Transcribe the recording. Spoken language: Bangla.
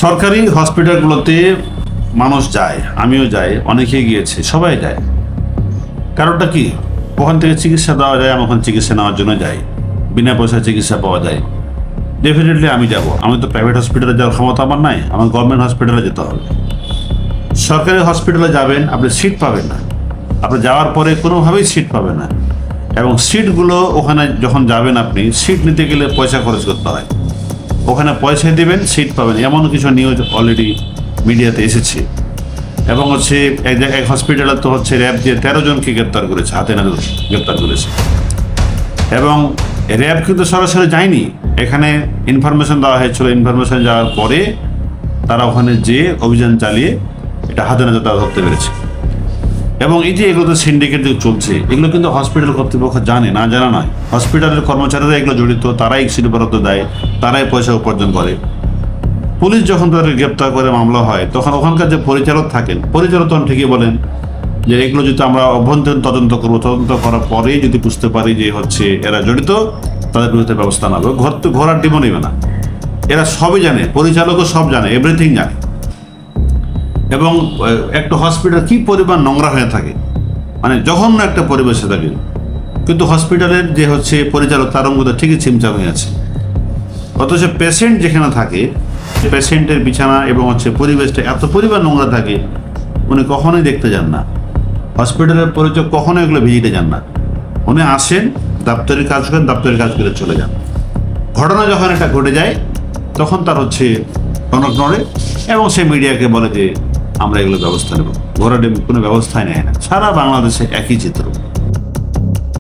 সরকারি হসপিটালগুলোতে মানুষ যায়, আমিও যাই, অনেকেই গিয়েছে, সবাই যায়। কারণটা কি? ওখান থেকে চিকিৎসা দেওয়া যায়, আমি ওখানে চিকিৎসা নেওয়ার জন্য যাই, বিনা পয়সায় চিকিৎসা পাওয়া যায়। ডেফিনেটলি আমি যাব। আমি তো প্রাইভেট হসপিটালে যাওয়ার ক্ষমতা আমার নাই, আমার গভর্নমেন্ট হসপিটালে যেতে হবে। সরকারি হসপিটালে যাবেন, আপনি সিট পাবেন না। আপনি যাওয়ার পরে কোনোভাবেই সিট পাবেন না। এবং সিটগুলো ওখানে যখন যাবেন, আপনি সিট নিতে গেলে পয়সা খরচ করতে হয়। ওখানে পয়সা দিবেন, সিট পাবেন, এমন কিছু নিউজ অলরেডি মিডিয়াতে এসেছে। এবং হচ্ছে এক হসপিটালে তো হচ্ছে র্যাব দিয়ে 13 জনকে গ্রেপ্তার করেছে, হাতে নাতে গ্রেপ্তার করেছে। এবং র্যাব কিন্তু সরাসরি যায়নি, এখানে ইনফরমেশন দেওয়া হয়েছিল। ইনফরমেশন যাওয়ার পরে তারা ওখানে যেয়ে অভিযান চালিয়ে এটা হাতে নাতে তারা ধরতে পেরেছে। এবং এই যে এগুলো তো সিন্ডিকেট চলছে, এগুলো কিন্তু হসপিটাল কর্তৃপক্ষ জানে না, জানা নয়। হসপিটালের কর্মচারীরা এগুলো জড়িত, তারাই সিট বরাদ্দ দেয়, তারাই পয়সা উপার্জন করে। পুলিশ যখন তাদেরকে গ্রেপ্তার করে মামলা হয়, তখন ওখানকার যে পরিচালক থাকেন, পরিচালক তখন ঠিকই বলেন যে এগুলো যদি আমরা অভ্যন্তরীণ তদন্ত করবো, তদন্ত করার পরেই যদি বুঝতে পারি যে হচ্ছে এরা জড়িত, তাদের বিরুদ্ধে ব্যবস্থা নেবে। ঘোরার ডিমও নেবে না। এরা সবই জানে, পরিচালকও সব জানে, এভরিথিং জানে। এবং একটা হসপিটাল কি পরিমাণ নোংরা হয়ে থাকে, মানে জঘন্য একটা পরিবেশে থাকে। কিন্তু হসপিটালের যে হচ্ছে পরিচালক, তার মধ্যে ঠিকই ছিমছাম হয়ে আছে। অথচ পেশেন্ট যেখানে থাকে, পেশেন্টের বিছানা এবং হচ্ছে পরিবেশটা এত পরিমাণ নোংরা থাকে, উনি কখনোই দেখতে যান না। হসপিটালের পরিচয় কখনো এগুলো ভিজিটে যান না। উনি আসেন, দাপ্তরিক কাজ করেন, দাপ্তরিক কাজ করে চলে যান। ঘটনা যখন এটা ঘটে যায়, তখন তার হচ্ছে টনক নড়ে এবং সে মিডিয়াকে বলে যে আমরা এগুলো ব্যবস্থা নেব। ঘোরার কোনো ব্যবস্থাই নেয় না। সারা বাংলাদেশে একই চিত্র।